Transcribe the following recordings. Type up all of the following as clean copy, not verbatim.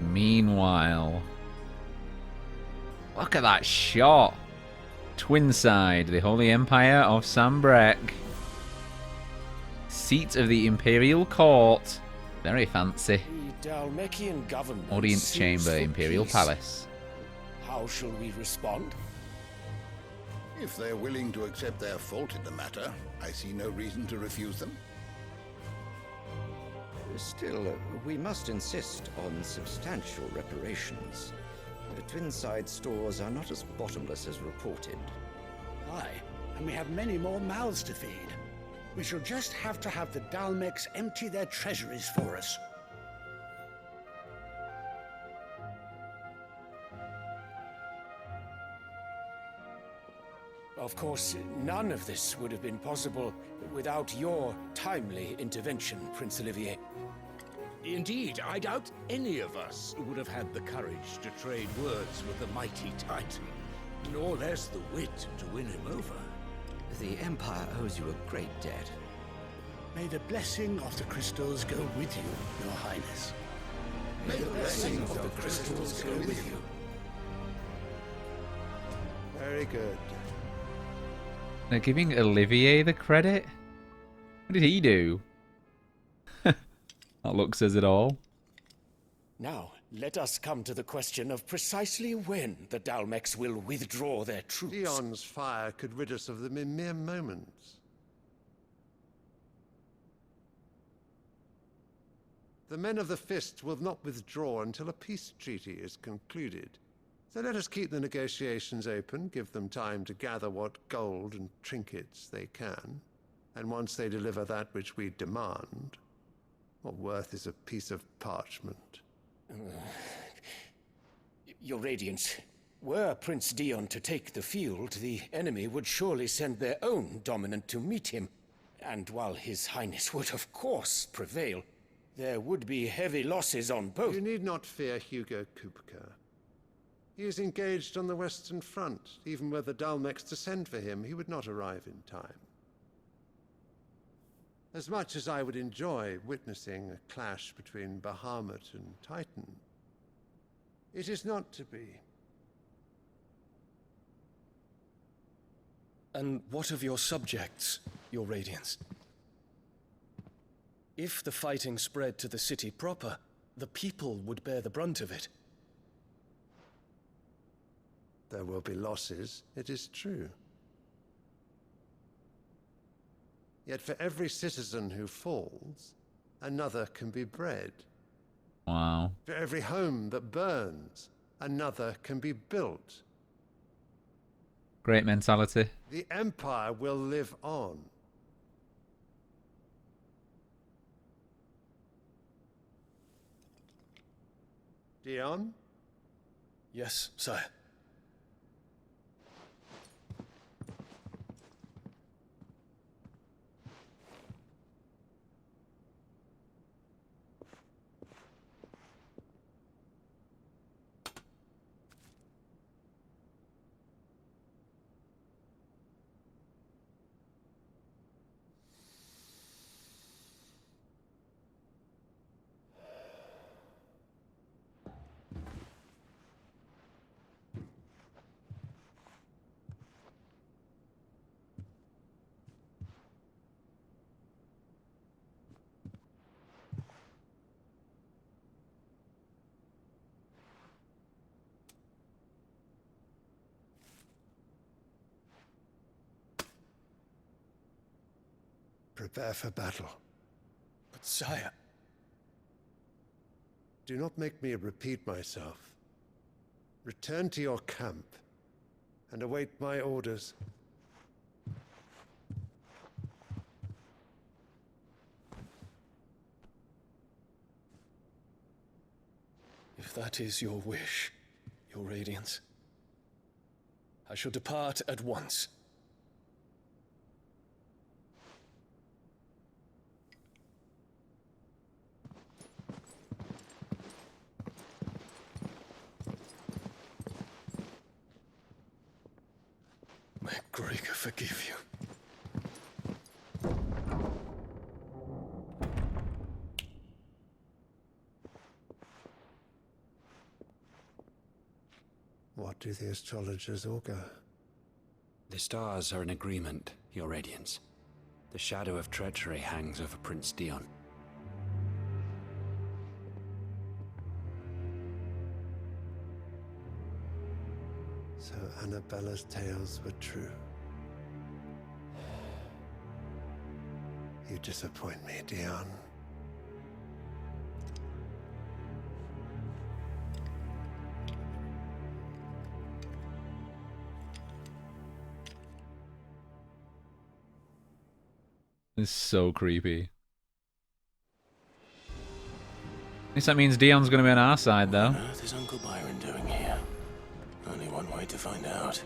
Meanwhile, look at that shot. Twinside, the Holy Empire of Sambrek. Seat of the Imperial Court. Very fancy. The Dalmekian government Audience sues chamber, for Imperial peace. Palace. How shall we respond? If they're willing to accept their fault in the matter, I see no reason to refuse them. Still, we must insist on substantial reparations. The Twinside stores are not as bottomless as reported. Aye, and we have many more mouths to feed. We shall just have to have the Dalmeks empty their treasuries for us. Of course, none of this would have been possible without your timely intervention, Prince Olivier. Indeed, I doubt any of us would have had the courage to trade words with the mighty Titan, nor less the wit to win him over. The Empire owes you a great debt. May the blessing of the crystals go with you, Your Highness. May the blessing of the crystals go with you. Very good. They're giving Olivier the credit? What did he do? That look says it all. Now, let us come to the question of precisely when the Dalmeks will withdraw their troops. Dion's fire could rid us of them in mere moments. The men of the Fist will not withdraw until a peace treaty is concluded. So let us keep the negotiations open, give them time to gather what gold and trinkets they can, and once they deliver that which we demand, what worth is a piece of parchment? Your Radiance, were Prince Dion to take the field, the enemy would surely send their own dominant to meet him. And while His Highness would of course prevail, there would be heavy losses on both. You need not fear Hugo Kupka. He is engaged on the Western Front. Even were the Dalmeks to send for him, he would not arrive in time. As much as I would enjoy witnessing a clash between Bahamut and Titan, it is not to be. And what of your subjects, Your Radiance? If the fighting spread to the city proper, the people would bear the brunt of it. There will be losses, it is true. Yet for every citizen who falls, another can be bred. Wow. For every home that burns, another can be built. Great mentality. The Empire will live on. Dion? Yes, sire. Prepare for battle. But sire... Do not make me repeat myself. Return to your camp and await my orders. If that is your wish, Your Radiance, I shall depart at once. May Gregor forgive you. What do the astrologers augur? The stars are in agreement, Your Radiance. The shadow of treachery hangs over Prince Dion. So Annabella's tales were true. You disappoint me, Dion. It's so creepy. At least that means Dion's going to be on our side, though. What on earth is Uncle Byron doing here? Only one way to find out.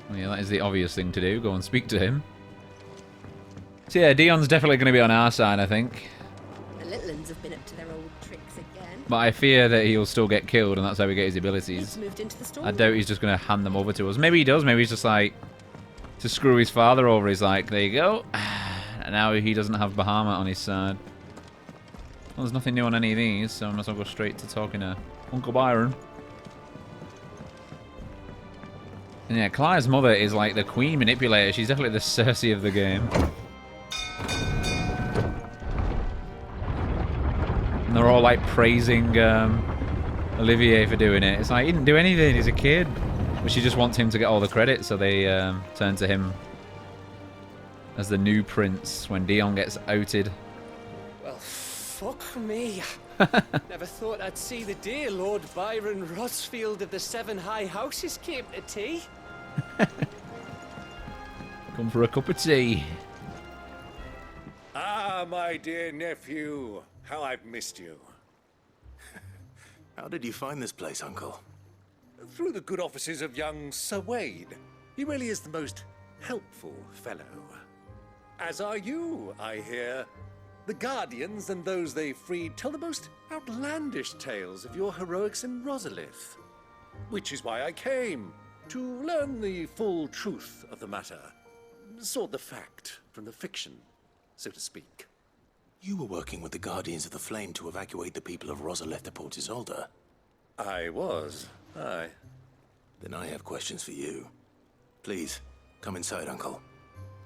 Well, yeah, that is the obvious thing to do. Go and speak to him. So yeah, Dion's definitely going to be on our side, I think. The little ones have been up to their old tricks again. But I fear that he'll still get killed, and that's how he gets his abilities. He's moved into the storm. I doubt he's just going to hand them over to us. Maybe he does. Maybe he's just like, to screw his father over, he's like, there you go. And now he doesn't have Bahamut on his side. Well, there's nothing new on any of these, so I might as well go straight to talking to Uncle Byron. And yeah, Claire's mother is like the queen manipulator. She's definitely the Cersei of the game. And they're all like praising Olivier for doing it. It's like, he didn't do anything, he's a kid. But she just wants him to get all the credit, so they turn to him as the new prince when Dion gets outed. Well, fuck me. Never thought I'd see the day Lord Byron Rosfield of the Seven High Houses came to tea. Come for a cup of tea. Ah, my dear nephew. How I've missed you. How did you find this place, Uncle? Through the good offices of young Sir Wade. He really is the most helpful fellow. As are you, I hear. The Guardians and those they freed tell the most outlandish tales of your heroics in Rosalith. Which is why I came, to learn the full truth of the matter. Sort the fact from the fiction, so to speak. You were working with the Guardians of the Flame to evacuate the people of Rosalith to Port Isolde. I was, aye. Then I have questions for you. Please, come inside, Uncle.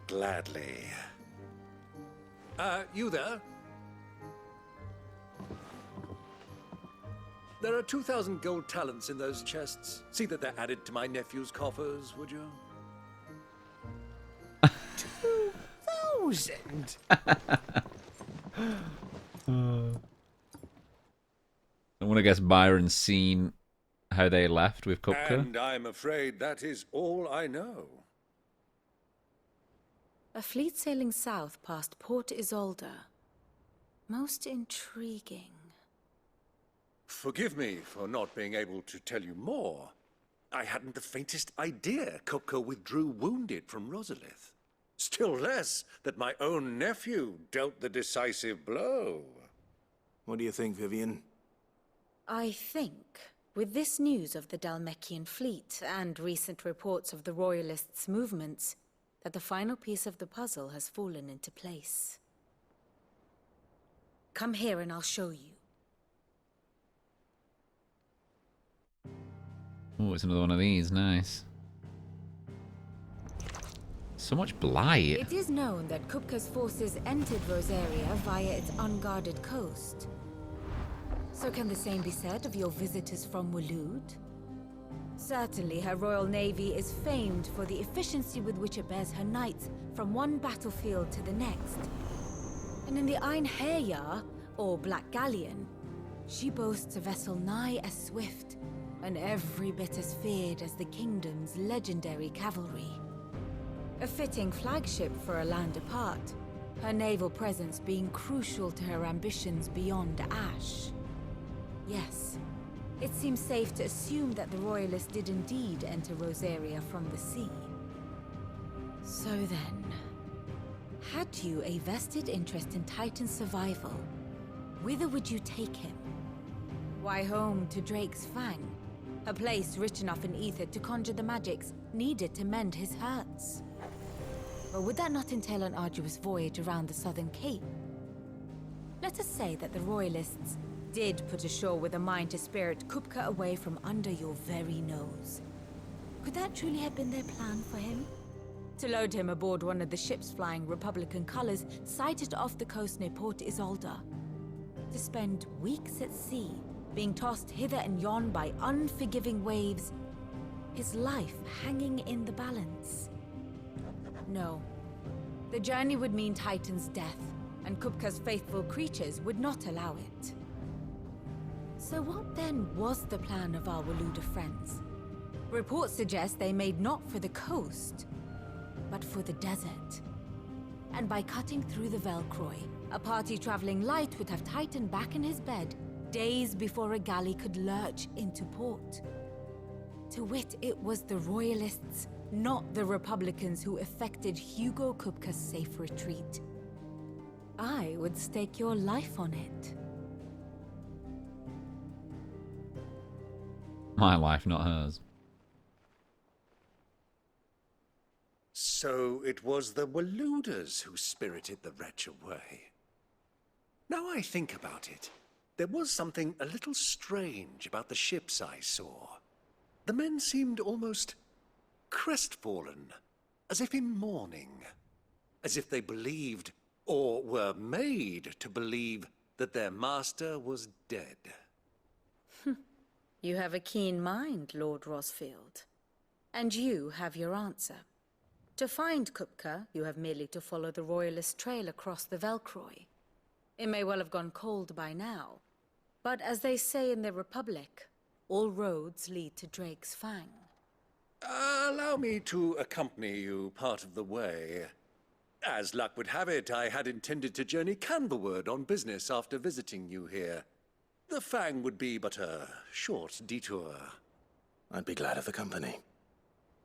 Gladly. You there? There are 2,000 gold talents in those chests. See that they're added to my nephew's coffers, would you? 2,000? I want to guess Byron's seen how they left with Kupka. And I'm afraid that is all I know. A fleet sailing south past Port Isolde. Most intriguing. Forgive me for not being able to tell you more. I hadn't the faintest idea Kupka withdrew wounded from Rosalith. Still less that my own nephew dealt the decisive blow. What do you think, Vivian? I think, with this news of the Dhalmekian fleet and recent reports of the Royalists' movements, that the final piece of the puzzle has fallen into place. Come here and I'll show you. Oh, it's another one of these. Nice. So much blight. It is known that Kupka's forces entered Rosaria via its unguarded coast. So can the same be said of your visitors from Waloed? Certainly, her Royal Navy is famed for the efficiency with which it bears her knights from one battlefield to the next. And in the Einherjar, or Black Galleon, she boasts a vessel nigh as swift, and every bit as feared as the kingdom's legendary cavalry. A fitting flagship for a land apart, her naval presence being crucial to her ambitions beyond Ash. Yes, it seems safe to assume that the Royalists did indeed enter Rosaria from the sea. So then, had you a vested interest in Titan's survival, whither would you take him? Why, home to Drake's Fang, a place rich enough in ether to conjure the magics needed to mend his hurts. Or would that not entail an arduous voyage around the southern cape? Let us say that the Royalists did put ashore with a mind to spirit Kupka away from under your very nose. Could that truly have been their plan for him? To load him aboard one of the ships flying Republican colors sighted off the coast near Port Isolde. To spend weeks at sea, being tossed hither and yon by unforgiving waves, his life hanging in the balance. No. The journey would mean Titan's death, and Kupka's faithful creatures would not allow it. So what then was the plan of our Waluda friends? Reports suggest they made not for the coast, but for the desert. And by cutting through the Velcroy, a party traveling light would have Titan back in his bed days before a galley could lurch into port. To wit, it was the Royalists, not the Republicans, who effected Hugo Kupka's safe retreat. I would stake your life on it. My life, not hers. So it was the Waludas who spirited the wretch away. Now I think about it, there was something a little strange about the ships I saw. The men seemed almost crestfallen, as if in mourning, as if they believed, or were made to believe, that their master was dead. You have a keen mind, Lord Rosfield. And you have your answer. To find Kupka, you have merely to follow the Royalist trail across the Velcroy. It may well have gone cold by now, but as they say in the Republic, all roads lead to Drake's Fang. Allow me to accompany you part of the way. As luck would have it, I had intended to journey Canverward on business after visiting you here. The Fang would be but a short detour. I'd be glad of the company.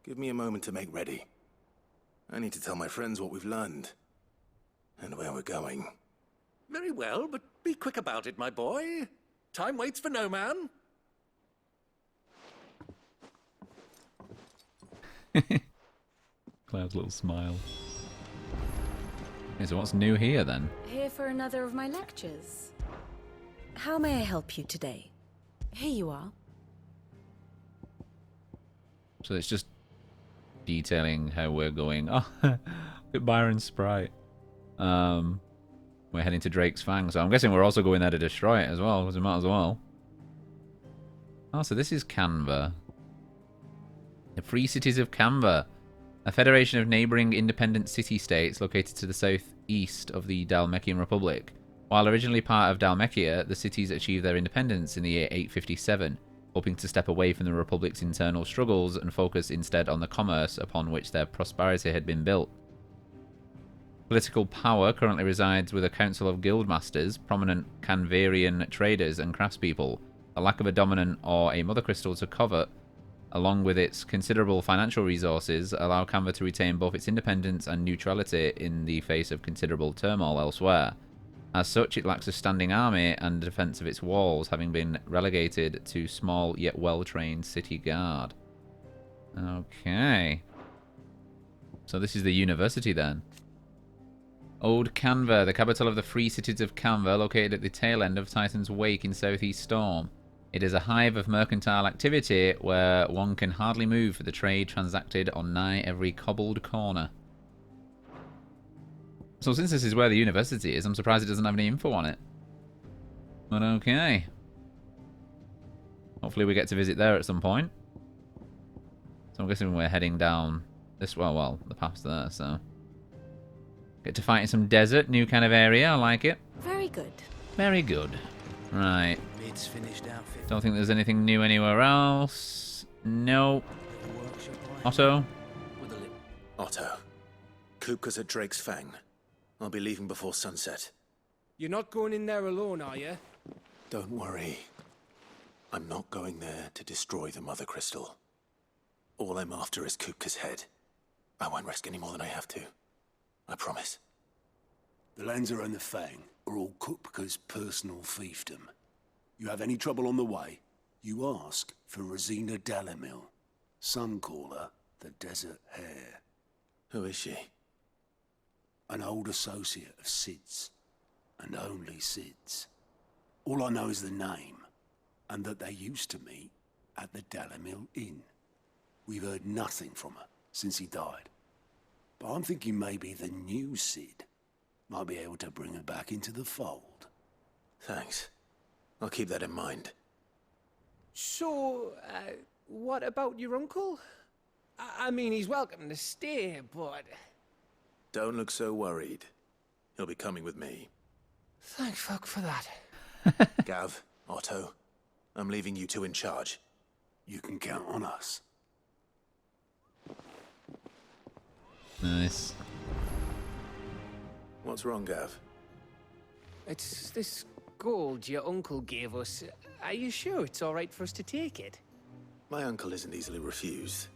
Give me a moment to make ready. I need to tell my friends what we've learned, and where we're going. Very well, but be quick about it, my boy. Time waits for no man. Cloud's little smile. Okay, so what's new here then? Here for another of my lectures. How may I help you today? Here you are. So it's just detailing how we're going. Oh, with Byron's sprite. We're heading to Drake's Fang, so I'm guessing we're also going there to destroy it as well, because we might as well. Oh, so this is Canva. The Free Cities of Canva, a federation of neighbouring independent city-states located to the southeast of the Dhalmekian Republic. While originally part of Dhalmekia, the cities achieved their independence in the year 857, hoping to step away from the Republic's internal struggles and focus instead on the commerce upon which their prosperity had been built. Political power currently resides with a council of guildmasters, prominent Canvarian traders and craftspeople. The lack of a dominant or a mother crystal to covet, along with its considerable financial resources, allow Canva to retain both its independence and neutrality in the face of considerable turmoil elsewhere. As such, it lacks a standing army and a defence of its walls, having been relegated to small yet well-trained city guard. Okay. So this is the university then. Old Canva, the capital of the Free Cities of Canva, located at the tail end of Titan's Wake in Southeast Storm. It is a hive of mercantile activity where one can hardly move for the trade transacted on nigh every cobbled corner. So since this is where the university is, I'm surprised it doesn't have any info on it. But okay. Hopefully we get to visit there at some point. So I'm guessing we're heading down this, well, the path's there, so. Get to fight in some desert, new kind of area, I like it. Very good. Very good. Right. Mid's finished outfit. Don't think there's anything new anywhere else. No. Otto? Otto. Kupka's at Drake's Fang. I'll be leaving before sunset. You're not going in there alone, are you? Don't worry. I'm not going there to destroy the Mother Crystal. All I'm after is Kupka's head. I won't risk any more than I have to. I promise. The Lancer and the Fang are all Kupka's personal fiefdom. You have any trouble on the way, you ask for Rosina Dalamil. Some call her the Desert Hare. Who is she? An old associate of Sid's. And only Sid's. All I know is the name, and that they used to meet at the Dalamil Inn. We've heard nothing from her since he died. But I'm thinking maybe the new Cid might be able to bring her back into the fold. Thanks. I'll keep that in mind. So, what about your uncle? I mean, he's welcome to stay, but... Don't look so worried. He'll be coming with me. Thank fuck for that. Gav, Otto, I'm leaving you two in charge. You can count on us. Nice. What's wrong, Gav? It's this gold your uncle gave us. Are you sure it's all right for us to take it? My uncle isn't easily refused,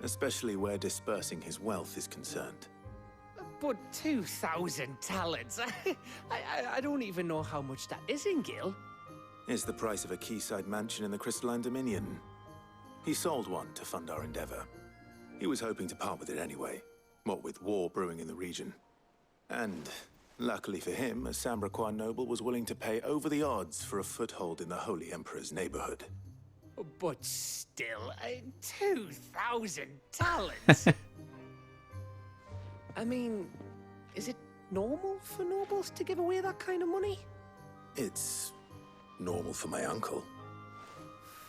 especially where dispersing his wealth is concerned. But 2,000 talents. I don't even know how much that is in Gil. It's the price of a quayside mansion in the Crystalline Dominion. He sold one to fund our endeavor. He was hoping to part with it anyway, what with war brewing in the region. And, luckily for him, a Sambraquan noble was willing to pay over the odds for a foothold in the Holy Emperor's neighborhood. But still, 2,000 talents? I mean, is it normal for nobles to give away that kind of money? It's normal for my uncle.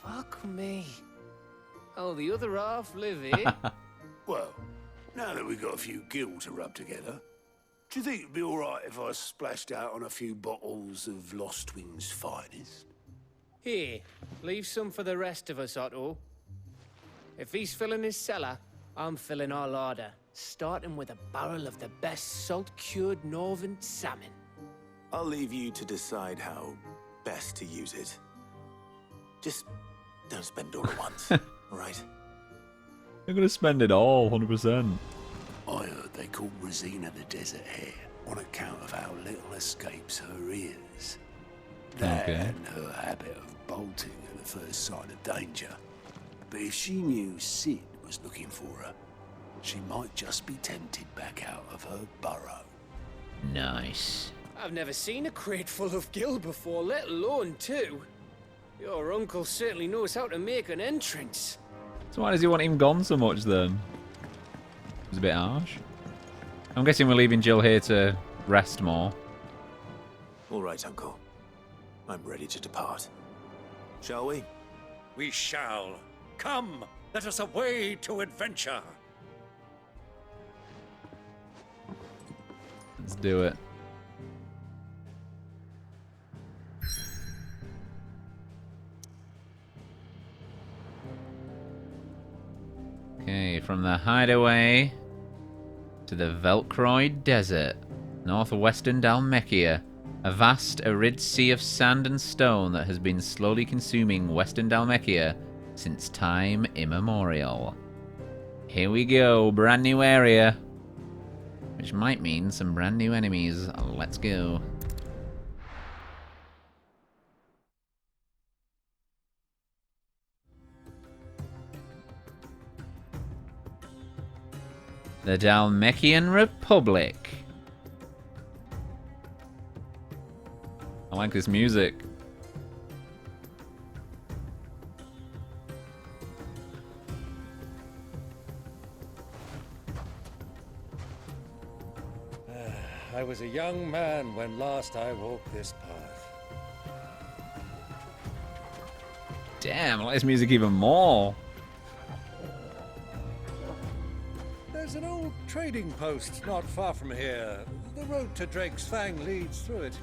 Fuck me. Oh, the other half live here? Well, now that we've got a few gil to rub together, do you think it'd be all right if I splashed out on a few bottles of Lostwing's finest? Here, leave some for the rest of us, Otto. If he's filling his cellar, I'm filling our larder, starting with a barrel of the best salt-cured northern salmon. I'll leave you to decide how best to use it. Just don't spend all at once, all right? You're gonna spend it all, 100%. I heard they call Rosina the Desert Hare on account of how little escapes her ears. That and her habit of bolting at the first sign of danger. But if she knew Cid was looking for her, she might just be tempted back out of her burrow. Nice. I've never seen a crate full of gil before, let alone two. Your uncle certainly knows how to make an entrance. So why does he want him gone so much then? It was a bit harsh. I'm guessing we're leaving Jill here to rest more. All right, Uncle. I'm ready to depart. Shall we? We shall. Come, let us away to adventure. Let's do it. Okay, from the hideaway to the Velcroid Desert, northwestern Dalmekia, a vast arid sea of sand and stone that has been slowly consuming western Dalmekia since time immemorial. Here we go, brand new area, which might mean some brand new enemies. Let's go. The Dalmekian Republic. I like this music. I was a young man when last I walked this path. Damn, I like this music even more. There's an old trading post not far from here. The road to Drake's Fang leads through it.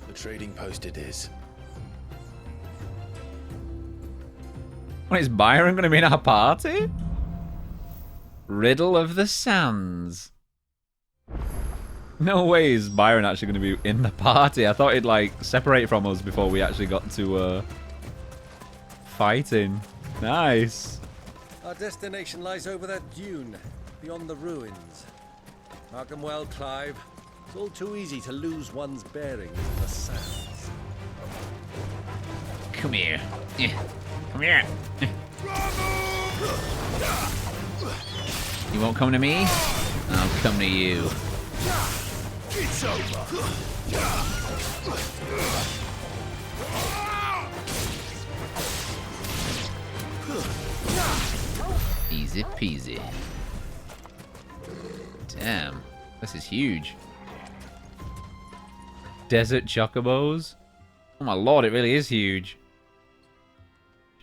The trading post it is. What, is Byron going to be in our party? Riddle of the Sands. No way is Byron actually going to be in the party. I thought he'd like separate from us before we actually got to fighting. Nice. Our destination lies over that dune, beyond the ruins. Mark 'em well, Clive. It's all too easy to lose one's bearings in the sands. Come here. Come here. You won't come to me? I'll come to you. It's over. peasy. Damn. This is huge. Desert chocobos? Oh my lord, it really is huge.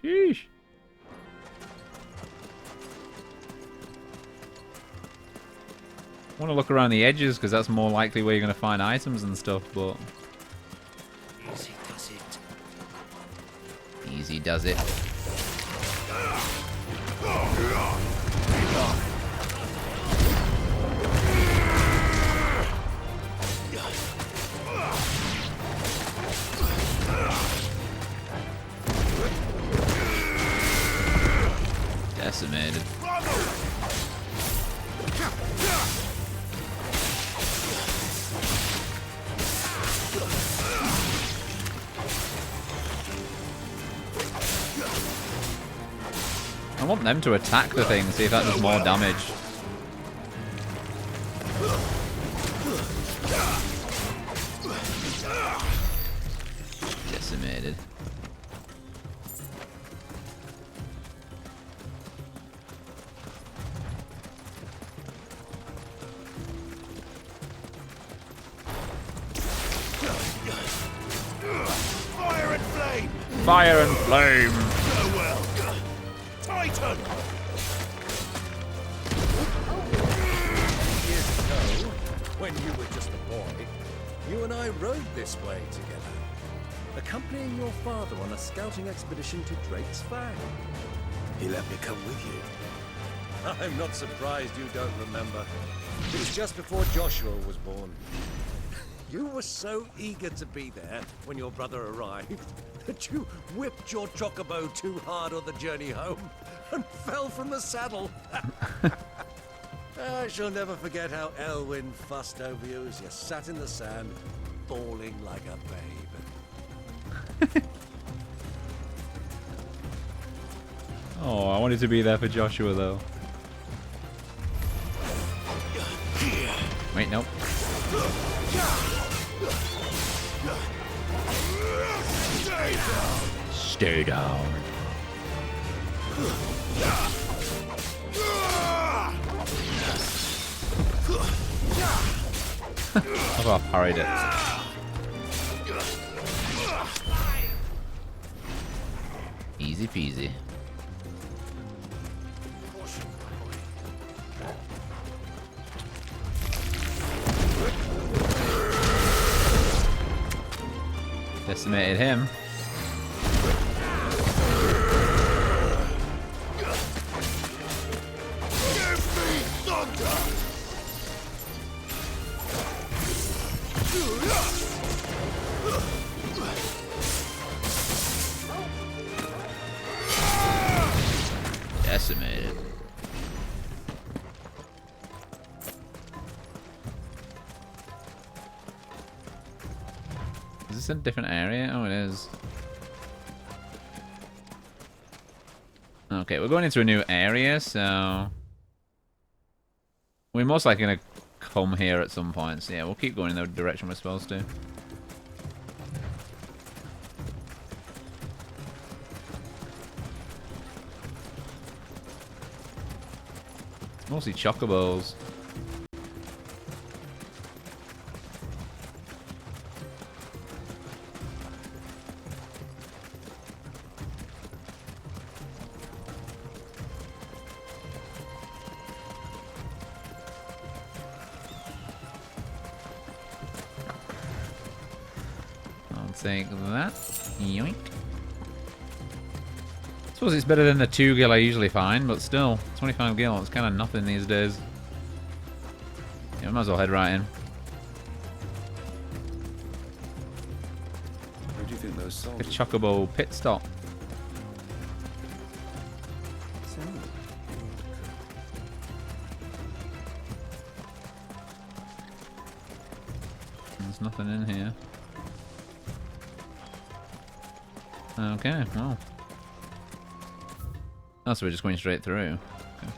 Sheesh. I want to look around the edges because that's more likely where you're going to find items and stuff, but... Easy does it. Easy does it. Decimated. I want them to attack the thing, see if that does more damage. Decimated. Fire and flame! Fire and flame! Farewell! Titan! Years ago, when you were just a boy, you and I rode this way together, accompanying your father on a scouting expedition to Drake's Fang. He let me come with you. I'm not surprised you don't remember. It was just before Joshua was born. You were so eager to be there when your brother arrived that you whipped your chocobo too hard on the journey home and fell from the saddle. I shall never forget how Elwyn fussed over you as you sat in the sand, bawling like a babe. Oh, I wanted to be there for Joshua though. Wait, nope. Stay down. I've got parried it. Easy peasy. Decimated him. Decimated. Is this a different area? Oh, it is. Okay, we're going into a new area, so... We're most likely going to come here at some point, so yeah, we'll keep going in the direction we're supposed to. It's mostly chocobos. Take that. Yoink. Suppose it's better than the 2 gil I usually find, but still, 25 gil, it's kind of nothing these days. Yeah, I might as well head right in. Who do you think those A soldiers? chocobo pit stop. There's nothing in here. Okay, well. Oh, so we're just going straight through. Okay.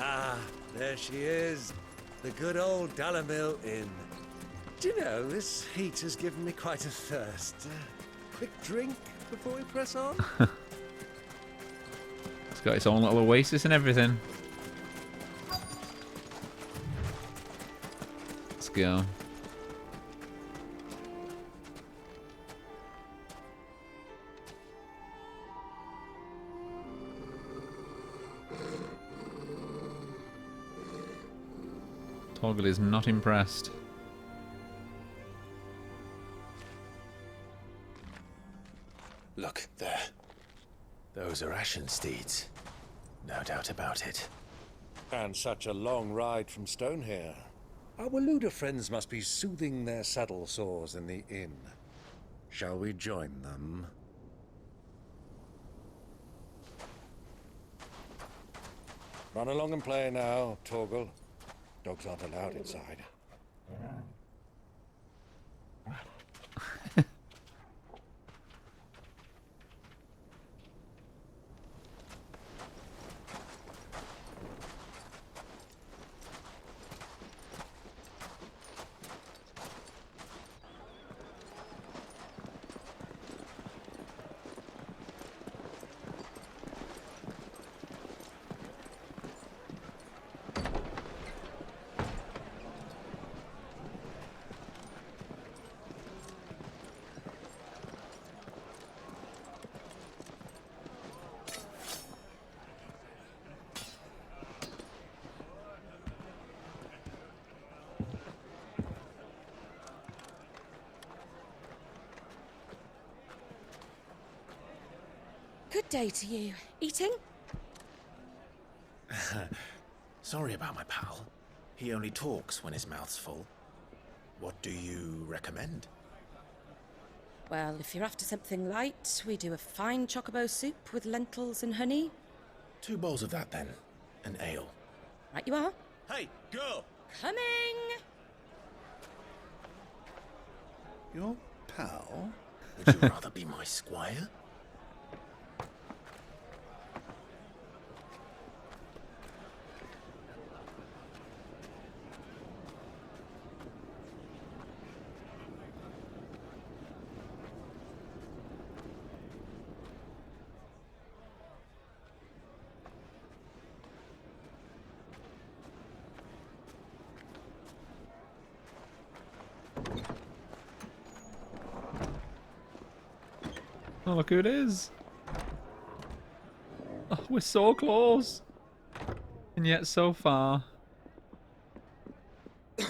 Ah, there she is. The good old Dalamil Inn. Do you know, this heat has given me quite a thirst. Quick drink before we press on? It's got its own little oasis and everything. Let's go. Torgal is not impressed. Look, there. Those are Ashen steeds. No doubt about it. And such a long ride from Stonehere. Our Waluda friends must be soothing their saddle sores in the inn. Shall we join them? Run along and play now, Torgal. Dogs aren't allowed inside. Good day to you. Eating? Sorry about my pal. He only talks when his mouth's full. What do you recommend? Well, if you're after something light, we do a fine chocobo soup with lentils and honey. 2 bowls of that, then. An ale. Right you are. Hey, girl! Coming! Your pal? Would you rather be my squire? Oh, look who it is. Oh, we're so close. And yet so far. Your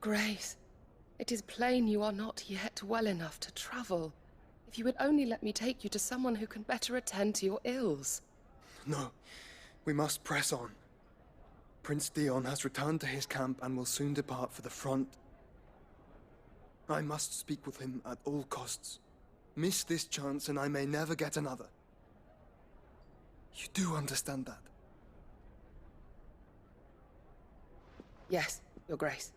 Grace, it is plain you are not yet well enough to travel. If you would only let me take you to someone who can better attend to your ills. No. We must press on. Prince Dion has returned to his camp and will soon depart for the front. I must speak with him at all costs. Miss this chance and I may never get another. You do understand that? Yes, Your Grace.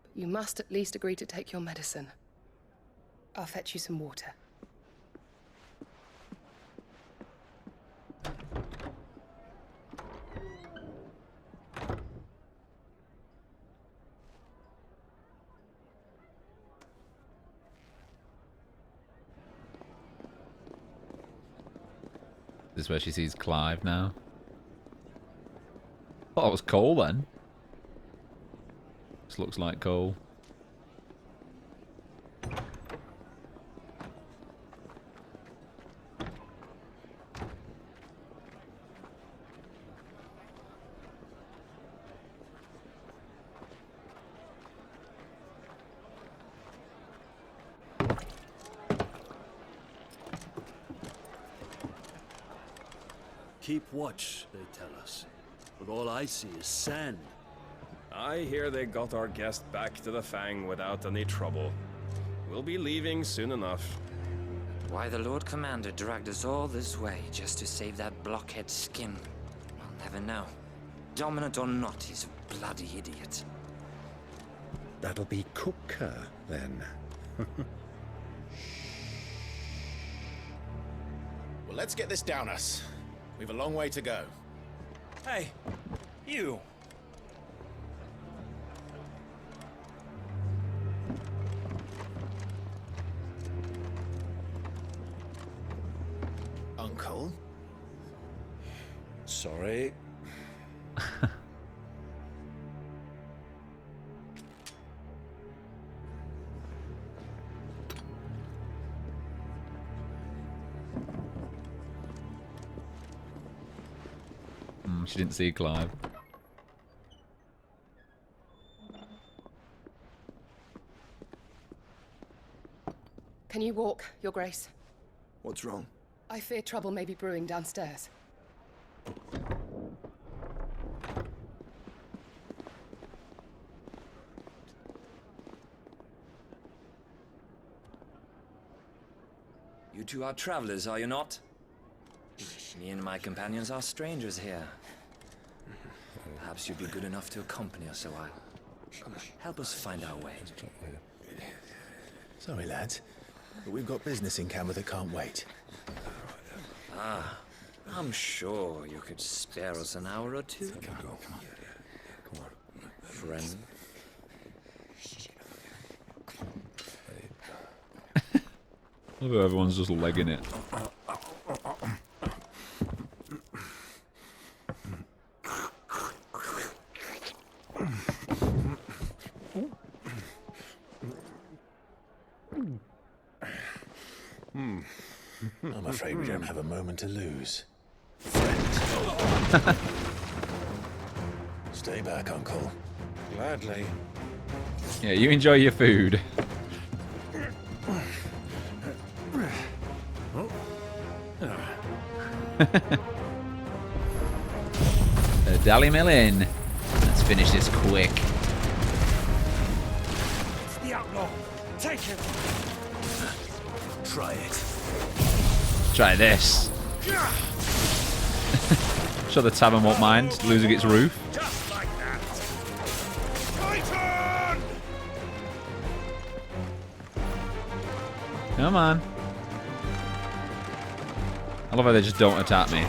But you must at least agree to take your medicine. I'll fetch you some water. This is where she sees Clive now. Oh, it was Cole then. This looks like Cole. Keep watch, they tell us. But all I see is sand. I hear they got our guest back to the Fang without any trouble. We'll be leaving soon enough. Why the Lord Commander dragged us all this way just to save that blockhead skin, I'll never know. Dominant or not, he's a bloody idiot. That'll be cooker, then. Well, let's get this down us. We've a long way to go. Hey, you. Uncle? Sorry. She didn't see Clive. Can you walk, Your Grace? What's wrong? I fear trouble may be brewing downstairs. You two are travelers, are you not? Me and my companions are strangers here. Perhaps you'd be good enough to accompany us a while. Help us find our way. Sorry, lads, but we've got business in Camber that can't wait. Ah, I'm sure you could spare us an hour or two. Come on. Friend. Although everyone's just legging it. I'm afraid we don't have a moment to lose. Stay back, Uncle. Gladly. Yeah, you enjoy your food. Dally Mill in. Let's finish this quick. It's the outlaw. Take him. Try it. Try this. Sure the tavern won't mind losing its roof. Just like that. Titan! Come on. I love how they just don't attack me.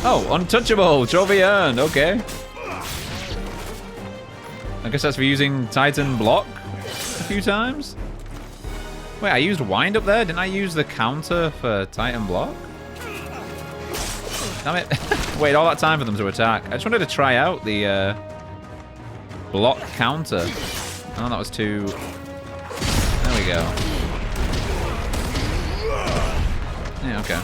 Oh, Untouchable! Trophy earned, okay. I guess that's for using Titan block a few times. Wait, I used wind up there? Didn't I use the counter for Titan block? Damn it. Wait, all that time for them to attack. I just wanted to try out the block counter. Oh, that was too... There we go. Yeah, okay.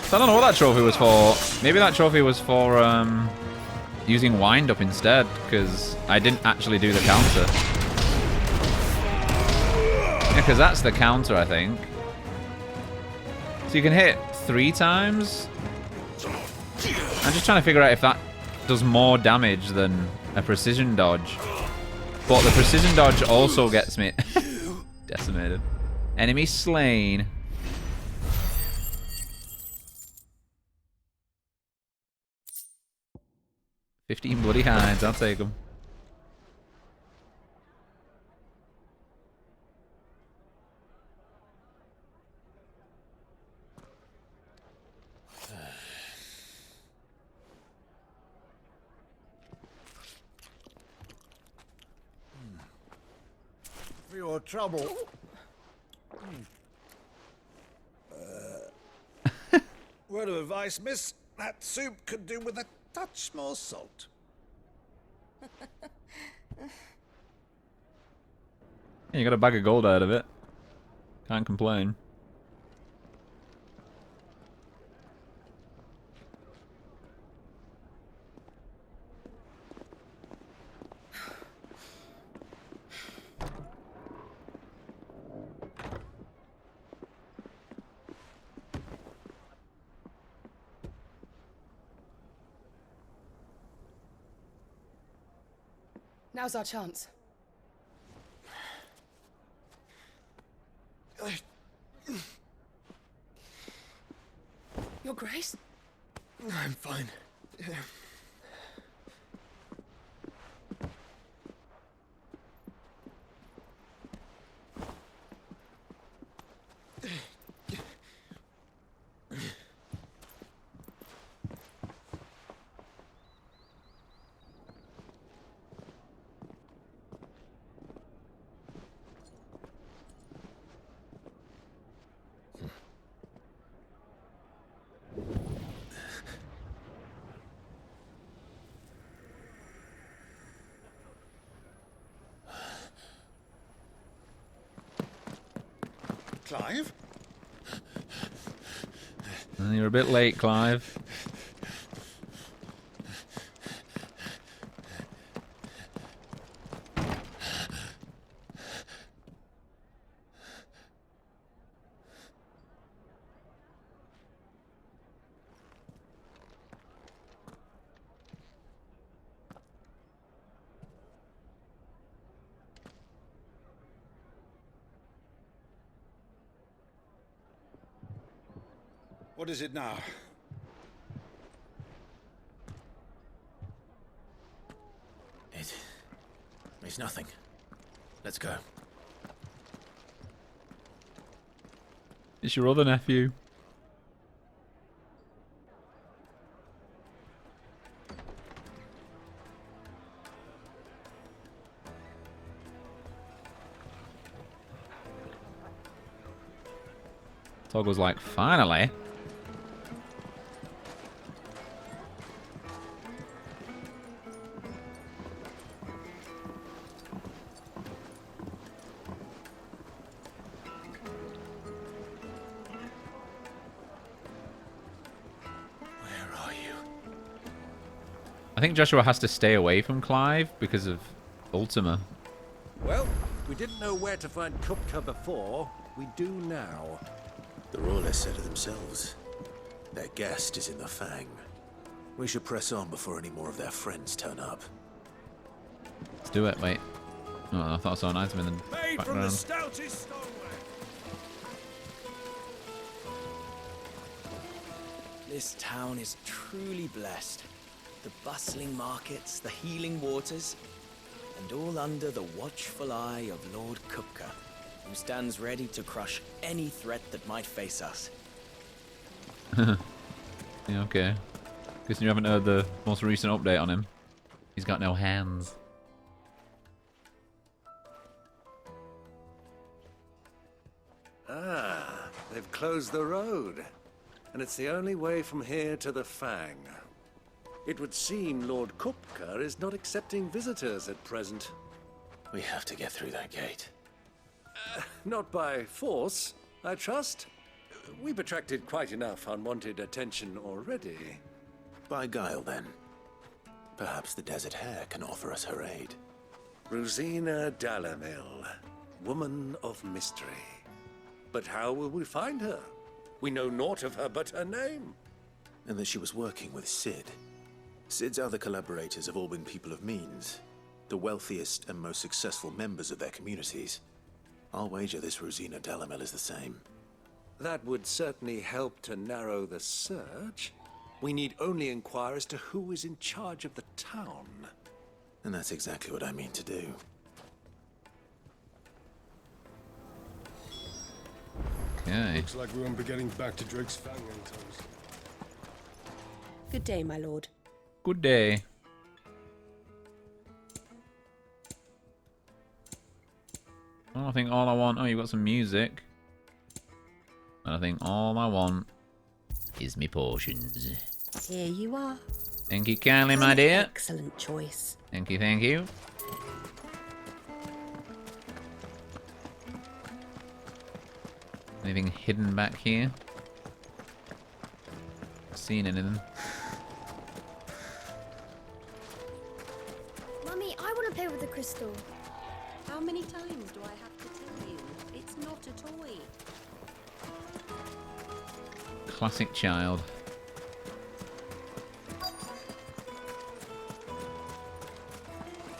So I don't know what that trophy was for. Maybe that trophy was for using wind up instead, because I didn't actually do the counter. Yeah, because that's the counter, I think. So you can hit 3 times. I'm just trying to figure out if that does more damage than a precision dodge. But the precision dodge also gets me decimated. Enemy slain. 15 bloody hinds, I'll take them. For your trouble. Word of advice, miss. That soup could do with a touch more salt. Yeah, you got a bag of gold out of it. Can't complain. Now's our chance. Your Grace? I'm fine. Clive? You're a bit late, Clive. What is it now? It's nothing. Let's go. It's your other nephew. Toggle's like, finally. I think Joshua has to stay away from Clive because of Ultima. Well, we didn't know where to find Kupka before. We do now. The Royalists said it themselves. Their guest is in the Fang. We should press on before any more of their friends turn up. Let's do it, wait. Oh, I thought I saw an item in the Made from the background. stoutest stoneware. This town is truly blessed. The bustling markets, the healing waters, and all under the watchful eye of Lord Kupka, who stands ready to crush any threat that might face us. Yeah, okay. Guess you haven't heard the most recent update on him. He's got no hands. Ah, they've closed the road. And it's the only way from here to the Fang. It would seem Lord Kupka is not accepting visitors at present. We have to get through that gate. Not by force, I trust. We've attracted quite enough unwanted attention already. By guile, then. Perhaps the Desert Hare can offer us her aid. Rosina Dalamil, woman of mystery. But how will we find her? We know naught of her but her name. And that she was working with Cid. Cid's other collaborators have all been people of means, the wealthiest and most successful members of their communities. I'll wager this Rosina Dalamil is the same. That would certainly help to narrow the search. We need only inquire as to who is in charge of the town. And that's exactly what I mean to do. Okay. Looks like we won't be getting back to Drake's Fang anytime soon. Good day, my lord. Good day. Oh, I think all I want... Oh, you've got some music. And I think all I want is me potions. Here you are. Thank you kindly, my dear. Excellent choice. Thank you, thank you. Anything hidden back here? Seen anything? Mummy, I want to play with the crystal. How many times do I have to tell you? It's not a toy. Classic child.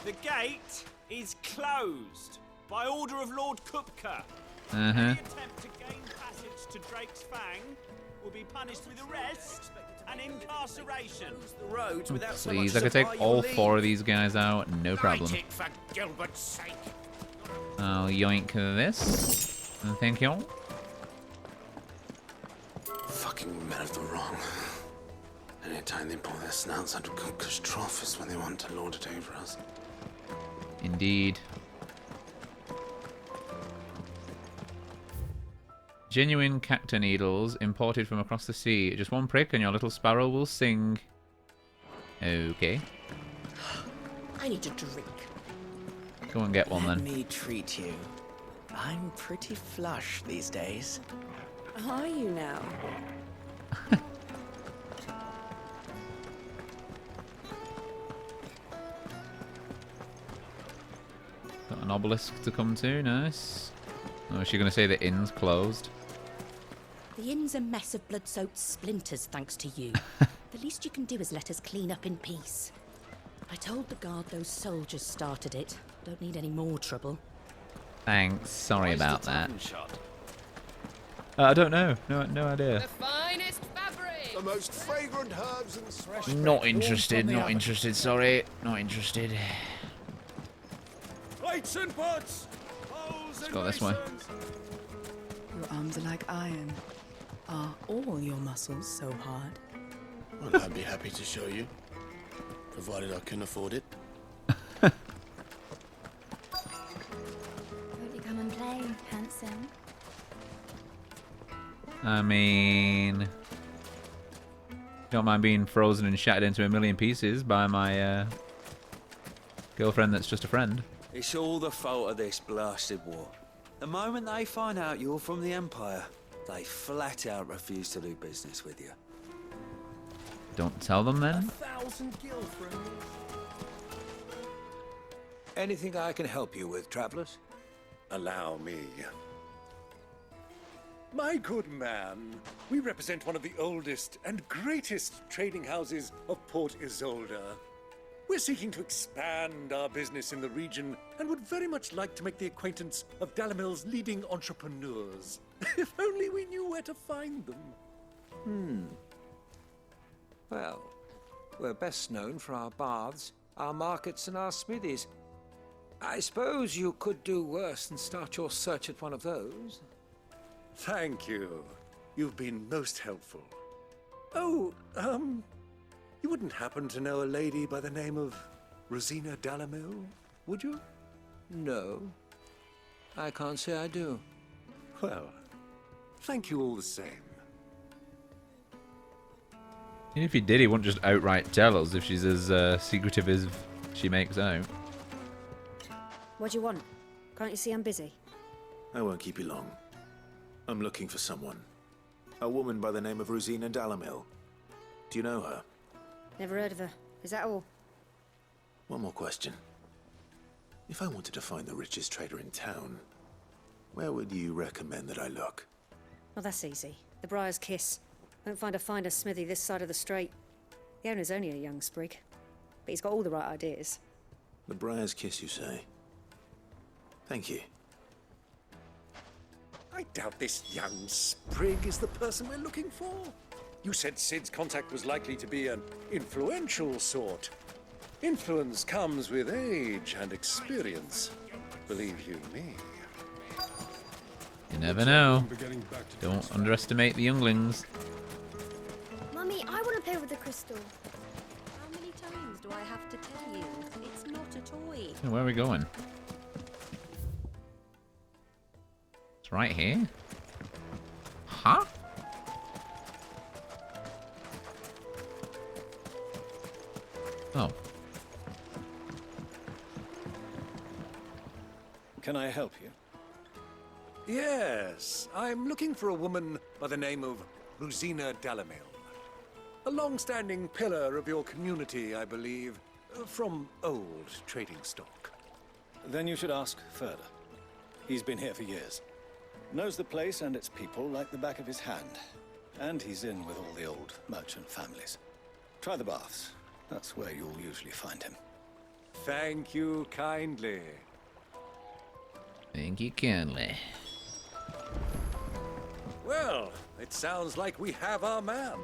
The gate is closed by order of Lord Kupka. Uh-huh. Any attempt to gain passage to Drake's Fang will be punished with arrest and incarceration. The roads without so Please, much I as could a take bar all your 4 leave. of these guys out, no problem. Light it for Gilbert's sake. I'll yoink this. And thank you. fucking men of the wrong. Anytime they pull their snouts out of Kupka's trough is when they want to lord it over us. Indeed. Genuine cactus needles imported from across the sea. Just one prick and your little sparrow will sing. Okay. I need a drink. Go and get one Let then. me treat you. I'm pretty flush these days. Are you now? Got an obelisk to come to, nice. Oh, is she going to say the inn's closed? The inn's a mess of blood-soaked splinters, thanks to you. The least you can do is let us clean up in peace. I told the guard those soldiers started it. Don't need any more trouble. Thanks, sorry about that. I don't know, no idea. Finest fabric! The most fragrant herbs and fresh. Not interested, not interested, sorry. Not interested. Plates and pots! Bowls Let's and go this way. basins. Your arms are like iron. Are all your muscles so hard? Well, I'd be happy to show you, provided I can afford it. Won't you come and play, handsome? I mean... Don't mind being frozen and shattered into a million pieces by my girlfriend that's just a friend. It's all the fault of this blasted war. The moment they find out you're from the Empire, they flat out refuse to do business with you. Don't tell them then? 1,000 gil for a meal. Anything I can help you with, travelers? Allow me. My good man, we represent one of the oldest and greatest trading houses of Port Isolde. We're seeking to expand our business in the region and would very much like to make the acquaintance of Dalamil's leading entrepreneurs. If only we knew where to find them. Well, we're best known for our baths, our markets, and our smithies. I suppose you could do worse than start your search at one of those. Thank you. You've been most helpful. Oh, you wouldn't happen to know a lady by the name of Rosina Dalamil, would you? No, I can't say I do. Well, thank you all the same. Even if he did, he wouldn't just outright tell us if she's as secretive as she makes out. What do you want? Can't you see I'm busy? I won't keep you long. I'm looking for someone. A woman by the name of Rosina Dalamil. Do you know her? Never heard of her. Is that all? One more question. If I wanted to find the richest trader in town, where would you recommend that I look? Well, that's easy. The Briar's Kiss. Won't find a finer smithy this side of the strait. The owner's only a young sprig, but he's got all the right ideas. The Briar's Kiss, you say? Thank you. I doubt this young sprig is the person we're looking for. You said Sid's contact was likely to be an influential sort. Influence comes with age and experience. Believe you me. You never know. Don't underestimate the younglings. Mummy, I want to play with the crystal. How many times do I have to tell you? It's not a toy. Where are we going? It's right here. Huh? Oh. Can I help you? Yes, I'm looking for a woman by the name of Rosina Dalamil. A long-standing pillar of your community, I believe, from old trading stock. Then you should ask further. He's been here for years. Knows the place and its people like the back of his hand. And he's in with all the old merchant families. Try the baths. That's where you'll usually find him. Thank you kindly. Thank you kindly. Well, it sounds like we have our man.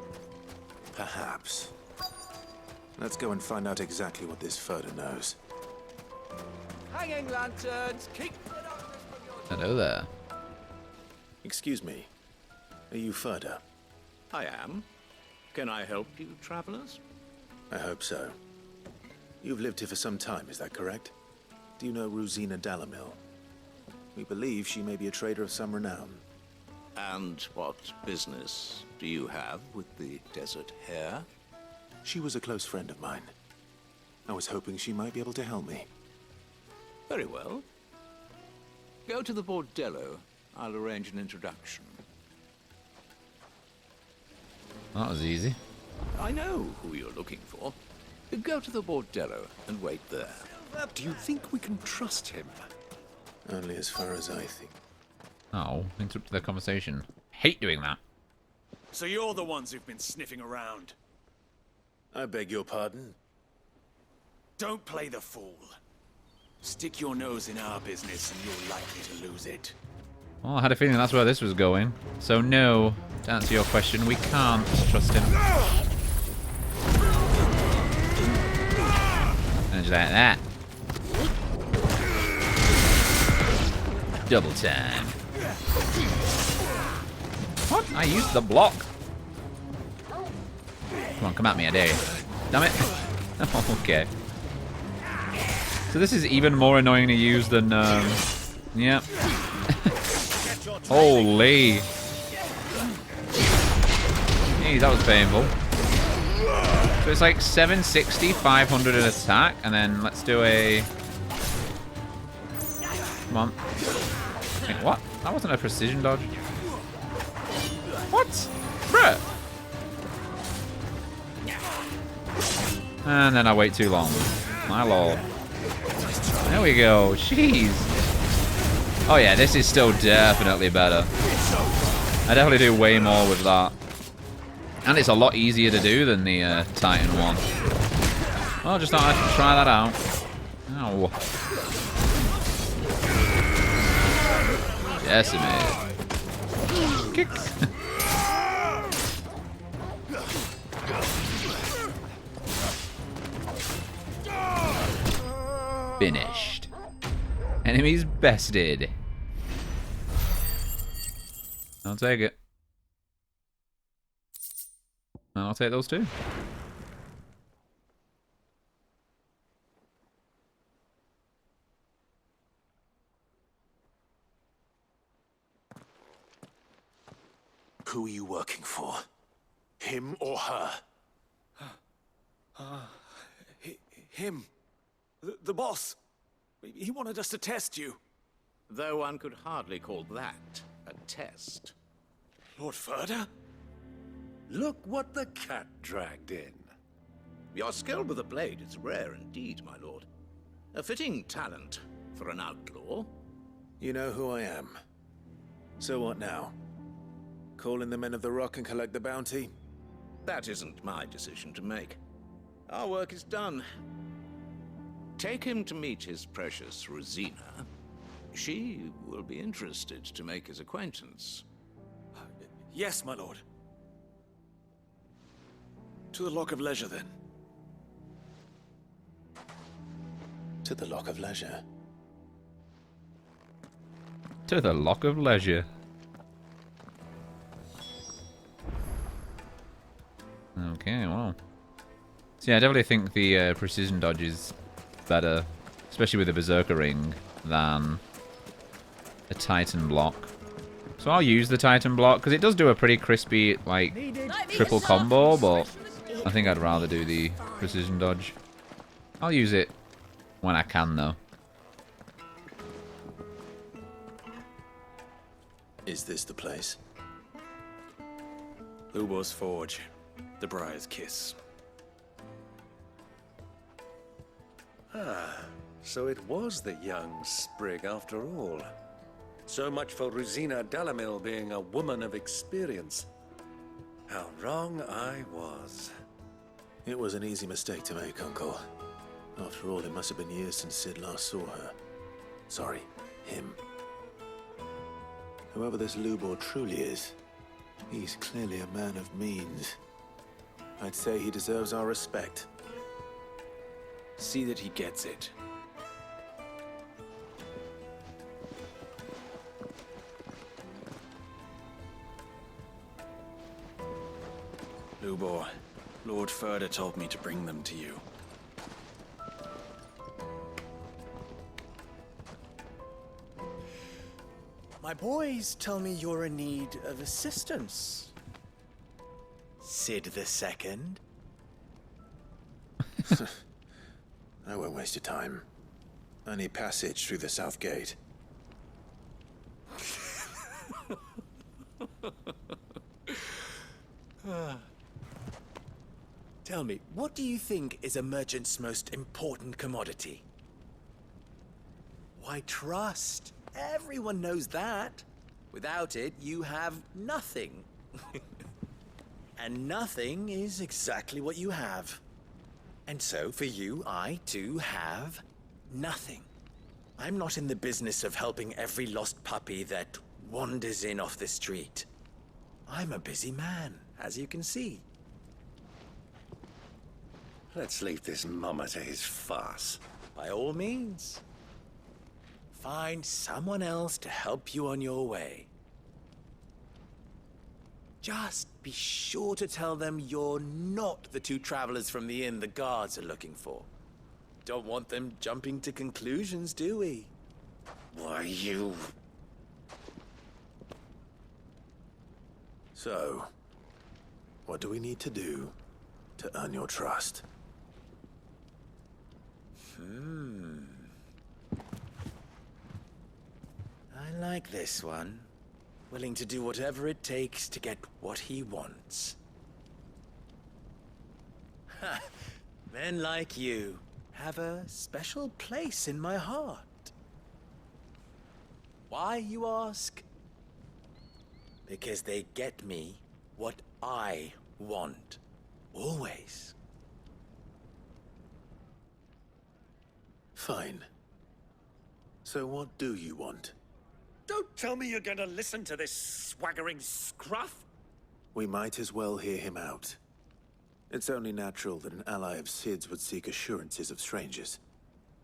Perhaps. Let's go and find out exactly what this Furder knows. Hanging lanterns, keep the darkness from your... Hello there. Excuse me. Are you Furder? I am. Can I help you, travelers? I hope so. You've lived here for some time, is that correct? Do you know Rosina Dalamil? We believe she may be a trader of some renown. And what business do you have with the Desert Hare? She was a close friend of mine. I was hoping she might be able to help me. Very well. Go to the Bordello. I'll arrange an introduction. That was easy. I know who you're looking for. Go to the Bordello and wait there. Do you think we can trust him? Only as far as I think. Oh, interrupt their conversation. Hate doing that. So you're the ones who've been sniffing around. I beg your pardon? Don't play the fool. Stick your nose in our business and you're likely to lose it. Well, I had a feeling that's where this was going. So no, to answer your question, we can't trust him. And just like that. Double time. What? I used the block. Come on, come at me, I dare you. Damn it. Okay. So this is even more annoying to use than, yeah. Holy. Jeez, that was painful. So it's like 760, 500 an attack, and then let's do a... Come on. Wait, what? That wasn't a precision dodge. What? Bruh. And then I wait too long. My lord. There we go. Jeez. Oh yeah, this is still definitely better. I definitely do way more with that. And it's a lot easier to do than the Titan one. Well, just thought I'd try that out. Ow. Decimated. Kicks. Finished. Enemies bested. I'll take it. And I'll take those too. Who are you working for? Him or her? Him. The boss. He wanted us to test you. Though one could hardly call that a test. Lord Ferda? Look what the cat dragged in. Your skill with the blade is rare indeed, my lord. A fitting talent for an outlaw. You know who I am. So what now? Call in the Men of the Rock and collect the bounty? That isn't my decision to make. Our work is done. Take him to meet his precious Rosina. She will be interested to make his acquaintance. Yes, my lord. To the Lock of Leisure, then. To the Lock of Leisure. To the Lock of Leisure. Okay, well. So yeah, I definitely think the precision dodge is better, especially with the Berserker Ring, than a Titan block. So I'll use the Titan block, because it does do a pretty crispy, like, triple combo, but I think I'd rather do the precision dodge. I'll use it when I can, though. Is this the place? Lubo's Forge. The Briar's Kiss. Ah, so it was the young sprig after all. So much for Rosina Dalamil being a woman of experience. How wrong I was. It was an easy mistake to make, Uncle. After all, it must have been years since Sid last saw her. Sorry, him. Whoever this Lubor truly is, he's clearly a man of means. I'd say he deserves our respect. See that he gets it. Lubor, Lord Ferda told me to bring them to you. My boys tell me you're in need of assistance. Sid the Second. I won't waste your time. I need passage through the south gate. Tell me, what do you think is a merchant's most important commodity? Why, trust. Everyone knows that. Without it, you have nothing. And nothing is exactly what you have. And so, for you, I, too, have nothing. I'm not in the business of helping every lost puppy that wanders in off the street. I'm a busy man, as you can see. Let's leave this mummer to his farce. By all means. Find someone else to help you on your way. Just be sure to tell them you're not the two travelers from the inn the guards are looking for. Don't want them jumping to conclusions, do we? Why, you... So, what do we need to do to earn your trust? I like this one. Willing to do whatever it takes to get what he wants. Ha! Men like you have a special place in my heart. Why, you ask? Because they get me what I want. Always. Fine. So what do you want? Don't tell me you're gonna listen to this swaggering scruff! We might as well hear him out. It's only natural that an ally of Sid's would seek assurances of strangers.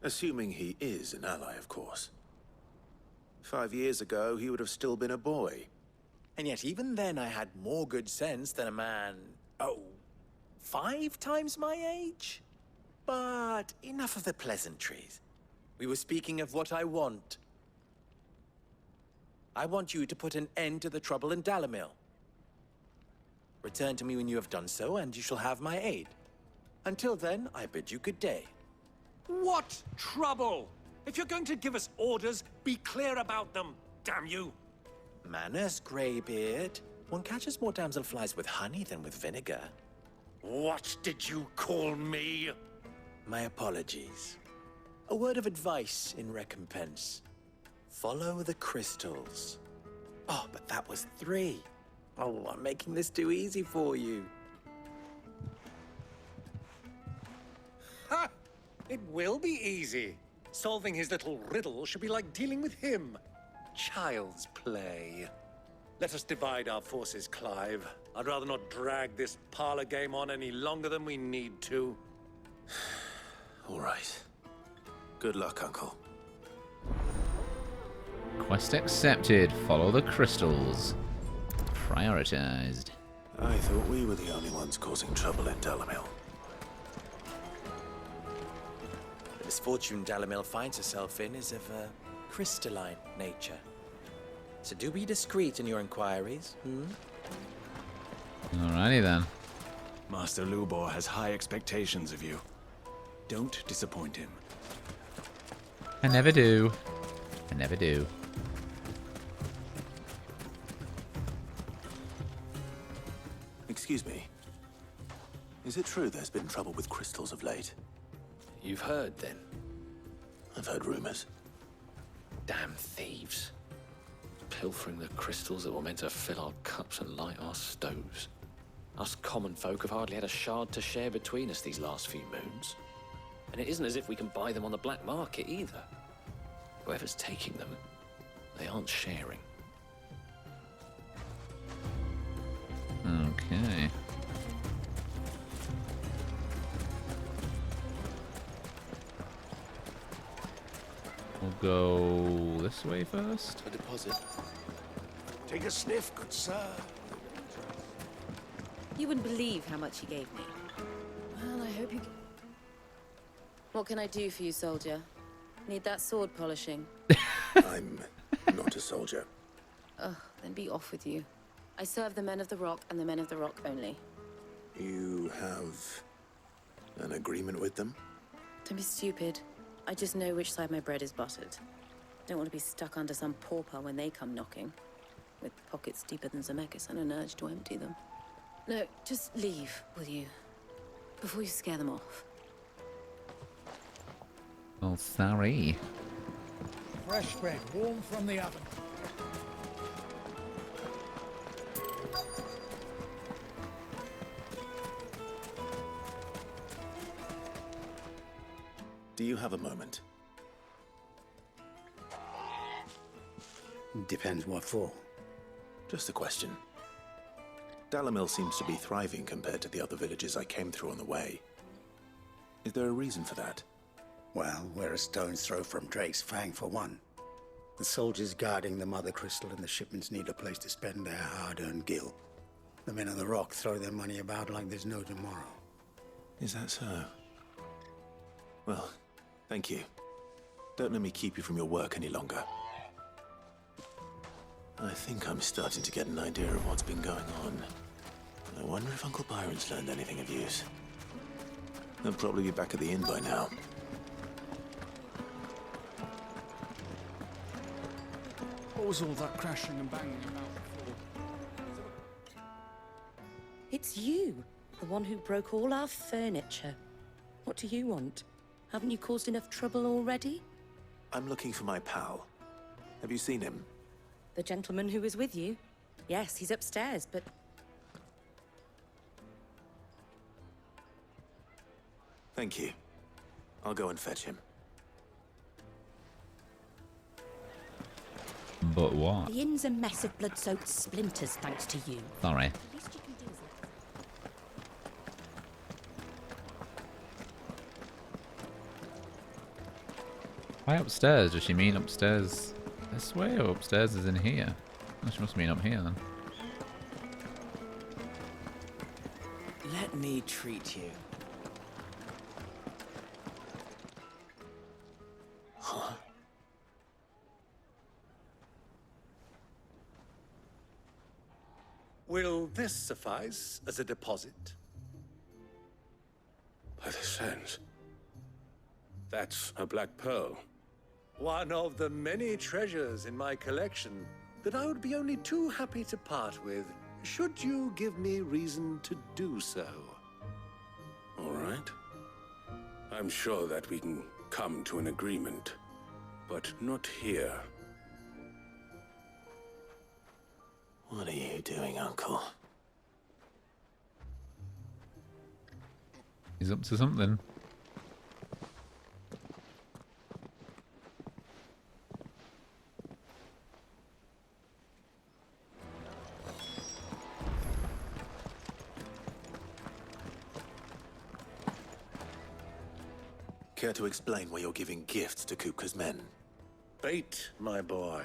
Assuming he is an ally, of course. 5 years ago, he would have still been a boy. And yet even then I had more good sense than a man, 5 times my age? But enough of the pleasantries. We were speaking of what I want. I want you to put an end to the trouble in Dalamil. Return to me when you have done so, and you shall have my aid. Until then, I bid you good day. What trouble? If you're going to give us orders, be clear about them, damn you! Manners, Greybeard. One catches more damselflies with honey than with vinegar. What did you call me? My apologies. A word of advice in recompense. Follow the crystals. Oh, but that was 3. Oh, I'm making this too easy for you. Ha! It will be easy. Solving his little riddle should be like dealing with him. Child's play. Let us divide our forces, Clive. I'd rather not drag this parlor game on any longer than we need to. All right. Good luck, Uncle. Quest accepted. Follow the crystals. Prioritized. I thought we were the only ones causing trouble in Dalamil. The misfortune Dalamil finds herself in is of a crystalline nature. So do be discreet in your inquiries, Alrighty then. Master Lubor has high expectations of you. Don't disappoint him. I never do. I never do. Excuse me. Is it true there's been trouble with crystals of late? You've heard, then? I've heard rumors. Damn thieves. Pilfering the crystals that were meant to fill our cups and light our stoves. Us common folk have hardly had a shard to share between us these last few moons. And it isn't as if we can buy them on the black market either. Whoever's taking them, they aren't sharing. Okay. We'll go this way first. A deposit. Take a sniff, good sir. You wouldn't believe how much he gave me. Well, I hope you... What can I do for you, soldier? Need that sword polishing? I'm not a soldier. Ugh, then be off with you. I serve the men of the Rock and the men of the Rock only. You have an agreement with them? Don't be stupid. I just know which side my bread is buttered. Don't want to be stuck under some pauper when they come knocking. With pockets deeper than Zemeckis and an urge to empty them. No, just leave, will you? Before you scare them off. Oh, sorry. Fresh bread, warm from the oven. Do you have a moment? Depends what for. Just a question. Dalamil seems to be thriving compared to the other villages I came through on the way. Is there a reason for that? Well, we're a stone's throw from Drake's Fang, for one. The soldiers guarding the Mother Crystal and the shipments need a place to spend their hard-earned gil. The men of the Rock throw their money about like there's no tomorrow. Is that so? Well, thank you. Don't let me keep you from your work any longer. I think I'm starting to get an idea of what's been going on. I wonder if Uncle Byron's learned anything of use. They'll probably be back at the inn by now. What was all that crashing and banging about before? It's you, the one who broke all our furniture. What do you want? Haven't you caused enough trouble already? I'm looking for my pal. Have you seen him? The gentleman who was with you? Yes, he's upstairs, but... Thank you. I'll go and fetch him. But what? The inn's a mess of blood-soaked splinters, thanks to you. Sorry. The least you can do is... Why upstairs? Does she mean upstairs this way or upstairs is in here? Oh, she must mean up here then. Let me treat you. Huh? Will this suffice as a deposit? By the sands. That's a black pearl. One of the many treasures in my collection that I would be only too happy to part with, should you give me reason to do so. All right. I'm sure that we can come to an agreement, but not here. What are you doing, Uncle? He's up to something. Care to explain why you're giving gifts to Kupka's men? Bait, my boy.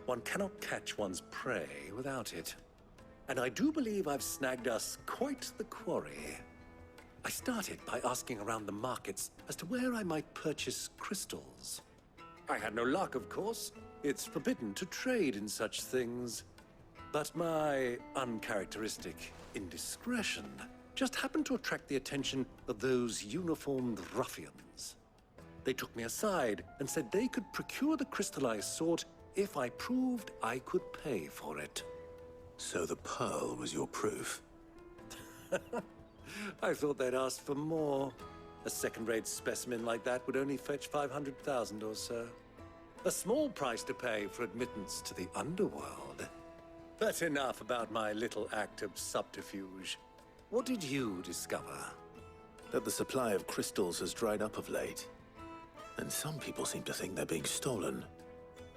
One cannot catch one's prey without it. And I do believe I've snagged us quite the quarry. I started by asking around the markets as to where I might purchase crystals. I had no luck, of course. It's forbidden to trade in such things. But my uncharacteristic indiscretion just happened to attract the attention of those uniformed ruffians. They took me aside and said they could procure the crystal I sought if I proved I could pay for it. So the pearl was your proof? I thought they'd asked for more. A second-rate specimen like that would only fetch 500,000 or so. A small price to pay for admittance to the underworld. But enough about my little act of subterfuge. What did you discover? That the supply of crystals has dried up of late. And some people seem to think they're being stolen.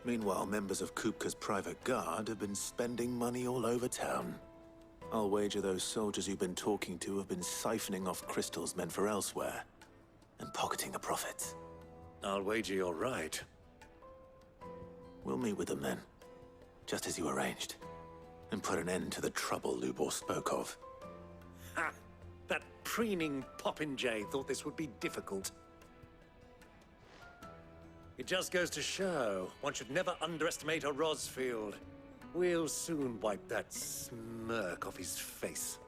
Meanwhile, members of Kupka's private guard have been spending money all over town. I'll wager those soldiers you've been talking to have been siphoning off crystals meant for elsewhere, and pocketing the profits. I'll wager you're right. We'll meet with them then, just as you arranged, and put an end to the trouble Lubor spoke of. preening popinjay thought this would be difficult. It just goes to show one should never underestimate a Rosfield. We'll soon wipe that smirk off his face.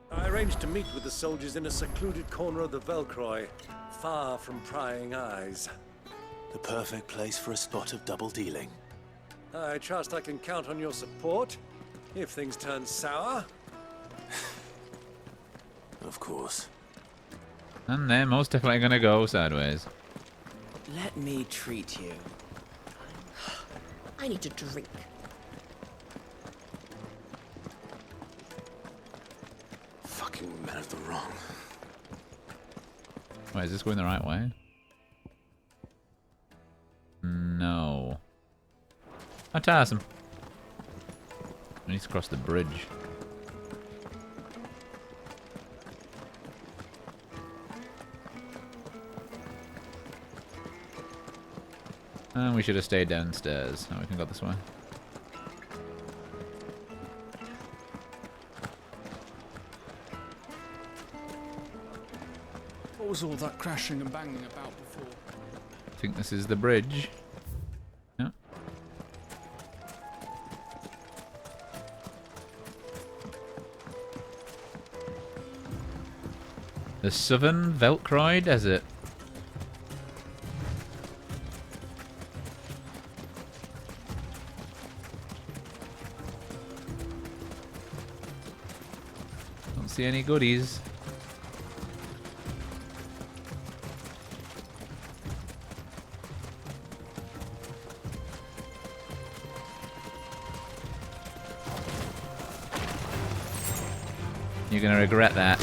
I arranged to meet with the soldiers in a secluded corner of the Velcroy, far from prying eyes. The perfect place for a spot of double dealing. I trust I can count on your support if things turn sour. Of course. And they're most definitely going to go sideways. Let me treat you. I need a drink. Fucking men of the wrong. Wait, is this going the right way? No. I toss him. I need to cross the bridge. And we should have stayed downstairs. Now we can go this way. What was all that crashing and banging about before? I think this is the bridge. Yeah. The Southern Velcroy Desert. Don't see any goodies. You're gonna regret that.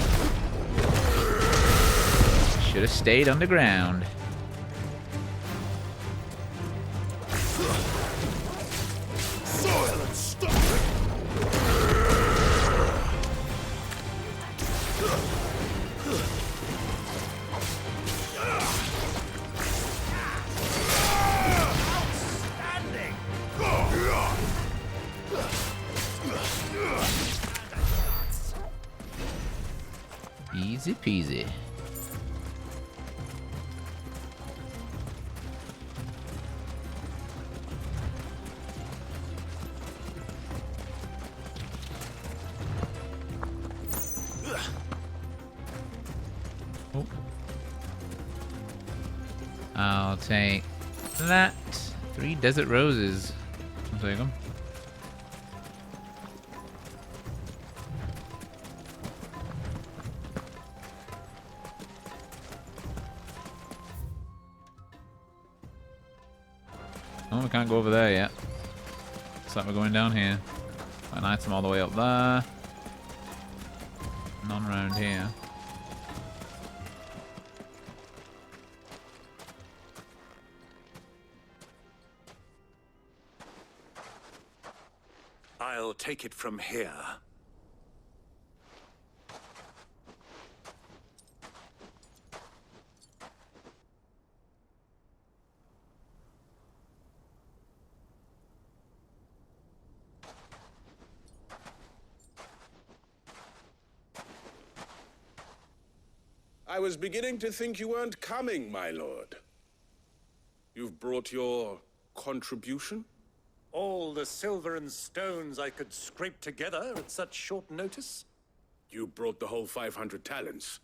Should have stayed underground. Easy peasy. Oh. I'll take that. 3 desert roses. I'll take them. Oh, we can't go over there yet. Looks like we're going down here. An item all the way up there. None around here. I'll take it from here. I was beginning to think you weren't coming, my lord. You've brought your contribution? All the silver and stones I could scrape together at such short notice? You brought the whole 500 talents.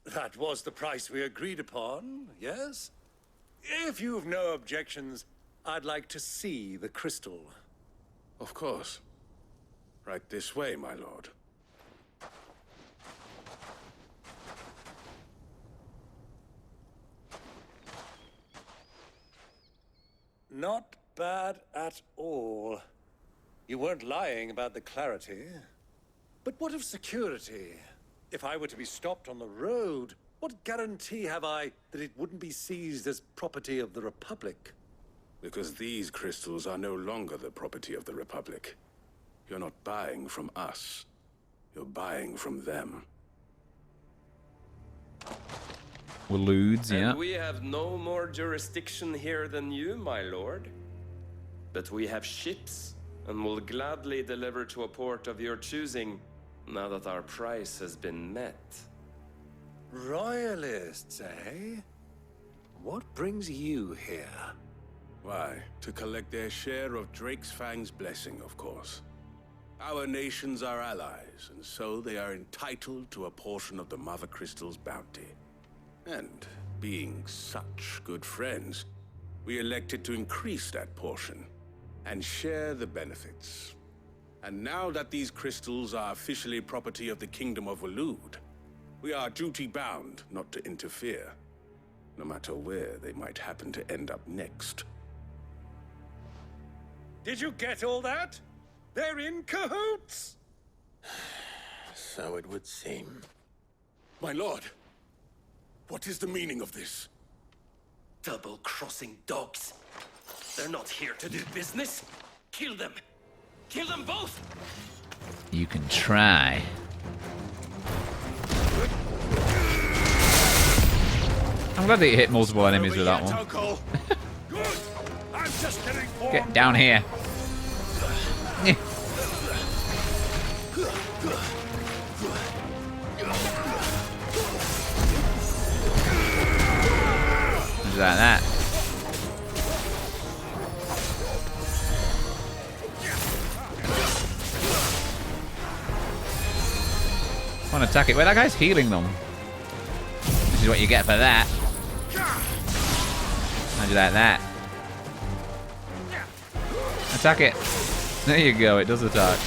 That was the price we agreed upon, yes? If you've no objections, I'd like to see the crystal. Of course. Right this way, my lord. Not bad at all. You weren't lying about the clarity. But what of security? If I were to be stopped on the road, what guarantee have I that it wouldn't be seized as property of the Republic? Because these crystals are no longer the property of the Republic. You're not buying from us. You're buying from them. Waloods, yeah. And we have no more jurisdiction here than you, my lord. But we have ships, and will gladly deliver to a port of your choosing Now that our price has been met. Royalists, eh? What brings you here? Why, to collect their share of Drake's Fang's blessing, of course. Our nations are allies, and so they are entitled to a portion of the Mother Crystal's bounty. And, being such good friends, we elected to increase that portion and share the benefits. And now that these crystals are officially property of the Kingdom of Waloed, we are duty-bound not to interfere, no matter where they might happen to end up next. Did you get all that? They're in cahoots! So it would seem. My lord, what is the meaning of this? Double-crossing dogs. They're not here to do business. Kill them. Kill them both! You can try. I'm glad that you hit multiple enemies with that one. I'm just getting Get down here. Just like that. I want to attack it. Wait, that guy's healing them. This is what you get for that. How'd you like that? Attack it. There you go, it does attack.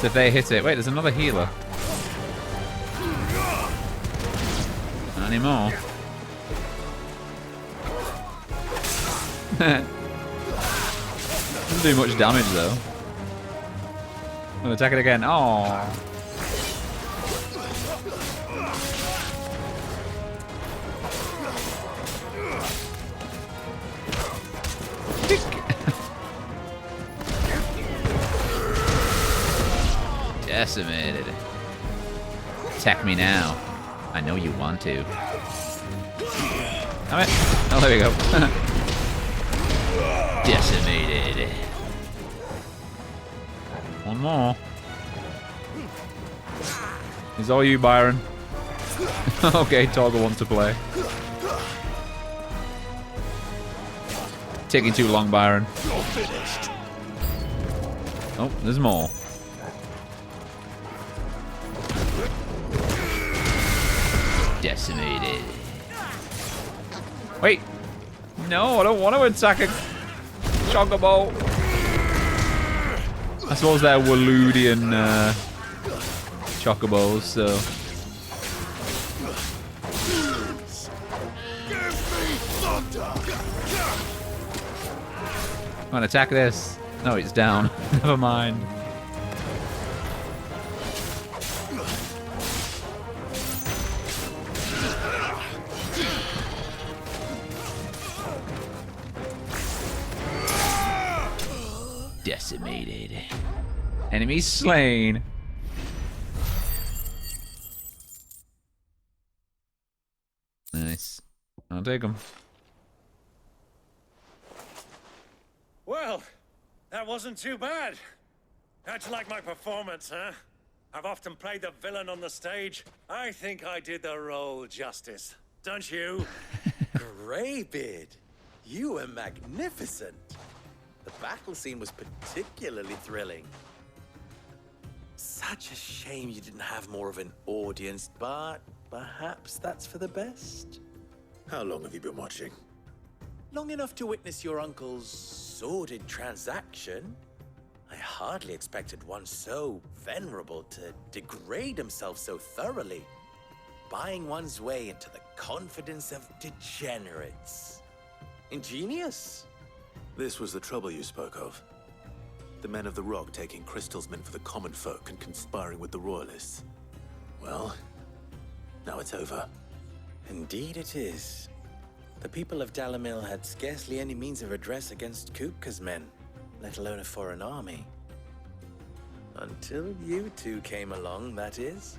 So if they hit it... Wait, there's another healer. Not anymore. Doesn't do much damage though. I'm gonna attack it again. Oh. Decimated. Attack me now. I know you want to. Damn it. Oh, there we go. Decimated. One more. It's all you, Byron. Okay, Toggle wants to play. Taking too long, Byron. Oh, there's more. Decimated. Wait. No, I don't want to attack a Chocobo. I suppose they're Waludian Chocobos, so. I'm gonna attack this. No, it's down. Never mind. Decimated. Enemy slain. Nice. I'll take him. Well, that wasn't too bad. How'd you like my performance, huh? I've often played the villain on the stage. I think I did the role justice. Don't you? Greybeard, you were magnificent. The battle scene was particularly thrilling. Such a shame you didn't have more of an audience, but perhaps that's for the best. How long have you been watching? Long enough to witness your uncle's sordid transaction. I hardly expected one so venerable to degrade himself so thoroughly, buying one's way into the confidence of degenerates. Ingenious. This was the trouble you spoke of. The men of the Rock taking crystals meant for the common folk and conspiring with the Royalists. Well, now it's over. Indeed it is. The people of Dalamil had scarcely any means of redress against Kupka's men, let alone a foreign army. Until you two came along, that is.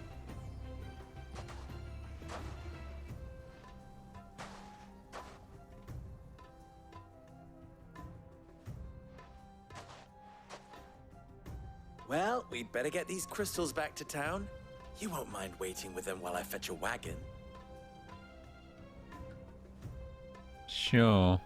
Well, we'd better get these crystals back to town. You won't mind waiting with them while I fetch a wagon. Sure.